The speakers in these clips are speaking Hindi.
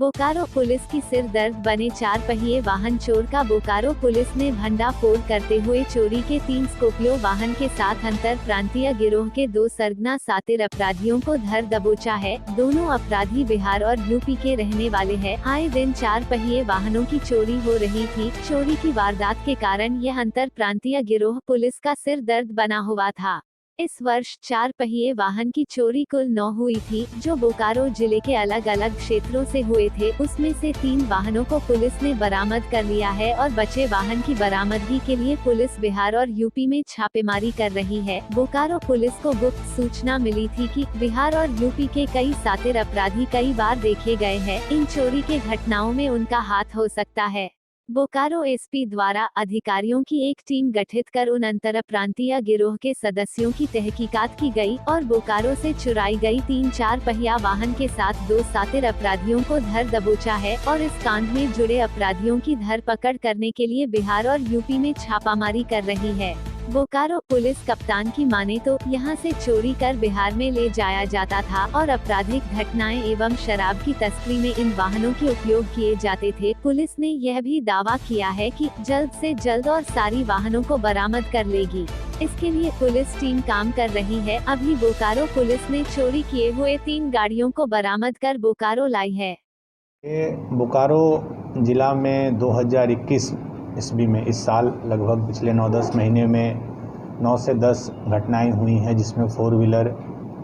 बोकारो पुलिस की सिर दर्द बने 4 पहिए वाहन चोर का। बोकारो पुलिस ने भंडाफोड़ करते हुए चोरी के 3 स्कॉर्पियो वाहन के साथ अंतर प्रांतीय गिरोह के 2 सरगना सातिर अपराधियों को धर दबोचा है। दोनों अपराधी बिहार और यूपी के रहने वाले हैं। आए दिन 4 पहिए वाहनों की चोरी हो रही थी। चोरी की वारदात के कारण यह अंतर प्रांतीय गिरोह पुलिस का सिर दर्द बना हुआ था। इस वर्ष 4 पहिए वाहन की चोरी कुल 9 हुई थी, जो बोकारो जिले के अलग अलग क्षेत्रों से हुए थे। उसमें से 3 वाहनों को पुलिस ने बरामद कर लिया है और बचे वाहन की बरामदगी के लिए पुलिस बिहार और यूपी में छापेमारी कर रही है। बोकारो पुलिस को गुप्त सूचना मिली थी कि बिहार और यूपी के कई सातिर अपराधी कई बार देखे गए हैं। इन चोरी के घटनाओं में उनका हाथ हो सकता है। बोकारो एसपी द्वारा अधिकारियों की एक टीम गठित कर उन अंतर प्रांतीय गिरोह के सदस्यों की तहकीकात की गई और बोकारो से चुराई गई 3-4 पहिया वाहन के साथ 2 सातिर अपराधियों को धर दबोचा है और इस कांड में जुड़े अपराधियों की धरपकड़ करने के लिए बिहार और यूपी में छापामारी कर रही है। बोकारो पुलिस कप्तान की माने तो यहाँ से चोरी कर बिहार में ले जाया जाता था और आपराधिक घटनाएं एवं शराब की तस्करी में इन वाहनों के उपयोग किए जाते थे। पुलिस ने यह भी दावा किया है कि जल्द से जल्द और सारी वाहनों को बरामद कर लेगी। इसके लिए पुलिस टीम काम कर रही है। अभी बोकारो पुलिस ने चोरी किए हुए 3 गाड़ियों को बरामद कर बोकारो लाई है। बोकारो जिला में 2021 ईस्वी में इस साल लगभग पिछले 9-10 महीने में 9 से 10 घटनाएं हुई हैं, जिसमें 4 व्हीलर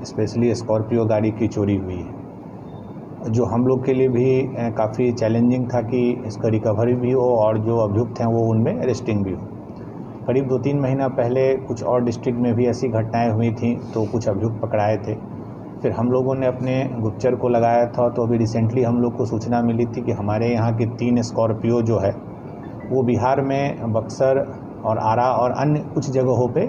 स्पेशली स्कॉर्पियो गाड़ी की चोरी हुई है, जो हम लोग के लिए भी काफ़ी चैलेंजिंग था कि इसका रिकवरी भी हो और जो अभियुक्त हैं वो उनमें अरेस्टिंग भी हो। करीब 2-3 महीना पहले कुछ और डिस्ट्रिक्ट में भी ऐसी घटनाएं हुई थी, तो कुछ अभियुक्त पकड़ाए थे। फिर हम लोगों ने अपने गुप्तचर को लगाया था, तो अभी रिसेंटली हम लोग को सूचना मिली थी कि हमारे यहाँ की 3 स्कॉर्पियो जो है वो बिहार में बक्सर और आरा और अन्य कुछ जगहों पे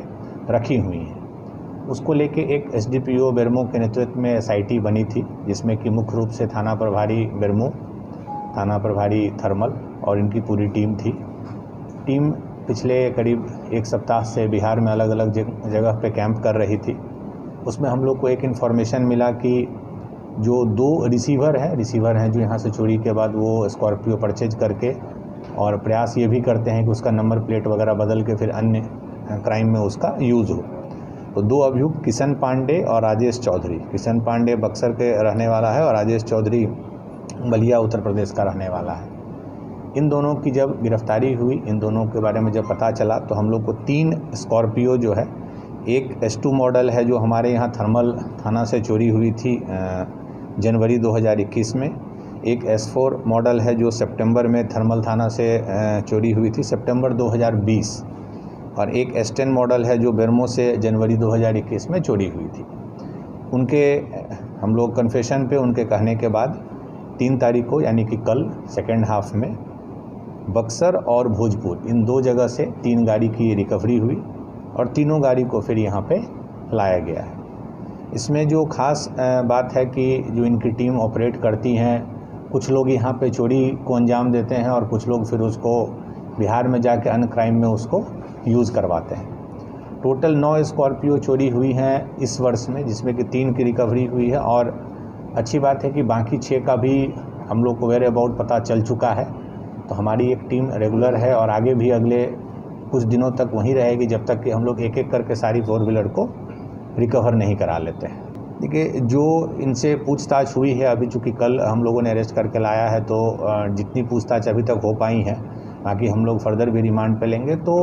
रखी हुई हैं। उसको लेके एक एसडीपीओ बेरमो के नेतृत्व में एसआईटी बनी थी, जिसमें कि मुख्य रूप से थाना प्रभारी बेरमो, थाना प्रभारी थर्मल और इनकी पूरी टीम थी। टीम पिछले करीब 1 सप्ताह से बिहार में अलग अलग जगह पे कैंप कर रही थी। उसमें हम लोग को एक इन्फॉर्मेशन मिला कि जो 2 रिसीवर हैं जो यहाँ से चोरी के बाद वो स्कॉर्पियो परचेज करके और प्रयास ये भी करते हैं कि उसका नंबर प्लेट वगैरह बदल के फिर अन्य क्राइम में उसका यूज़ हो। तो 2 अभियुक्त किशन पांडे और राजेश चौधरी, किशन पांडे बक्सर के रहने वाला है और राजेश चौधरी बलिया उत्तर प्रदेश का रहने वाला है। इन दोनों की जब गिरफ्तारी हुई, इन दोनों के बारे में जब पता चला, तो हम लोग को 3 स्कॉर्पियो जो है, एक S2 मॉडल है जो हमारे यहाँ थर्मल थाना से चोरी हुई थी जनवरी 2021 में, एक S4 मॉडल है जो सितंबर में थर्मल थाना से चोरी हुई थी सितंबर 2020, और एक S10 मॉडल है जो बेरमो से जनवरी 2021 में चोरी हुई थी। उनके हम लोग कन्फेशन पे उनके कहने के बाद 3 तारीख को यानी कि कल सेकेंड हाफ में बक्सर और भोजपुर इन 2 जगह से 3 गाड़ी की रिकवरी हुई और तीनों गाड़ी को फिर यहाँ पे लाया गया है। इसमें जो खास बात है कि जो इनकी टीम ऑपरेट करती हैं, कुछ लोग यहाँ पे चोरी को अंजाम देते हैं और कुछ लोग फिर उसको बिहार में जाके अन्य क्राइम में उसको यूज़ करवाते हैं। टोटल 9 स्कॉर्पियो चोरी हुई हैं इस वर्ष में, जिसमें कि 3 की रिकवरी हुई है और अच्छी बात है कि बाकी 6 का भी हम लोग को वेयर अबाउट पता चल चुका है। तो हमारी एक टीम रेगुलर है और आगे भी अगले कुछ दिनों तक वहीं रहेगी, जब तक कि हम लोग एक एक करके सारी 4 व्हीलर को रिकवर नहीं करा लेते हैं। देखिए, जो इनसे पूछताछ हुई है, अभी चूँकि कल हम लोगों ने अरेस्ट करके लाया है, तो जितनी पूछताछ अभी तक हो पाई है, बाकी हम लोग फर्दर भी रिमांड पे लेंगे। तो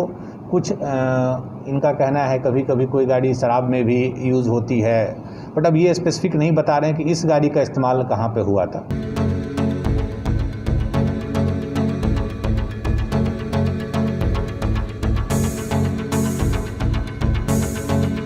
कुछ इनका कहना है कभी कभी कोई गाड़ी शराब में भी यूज़ होती है, बट अब ये स्पेसिफिक नहीं बता रहे हैं कि इस गाड़ी का इस्तेमाल कहाँ पे हुआ था।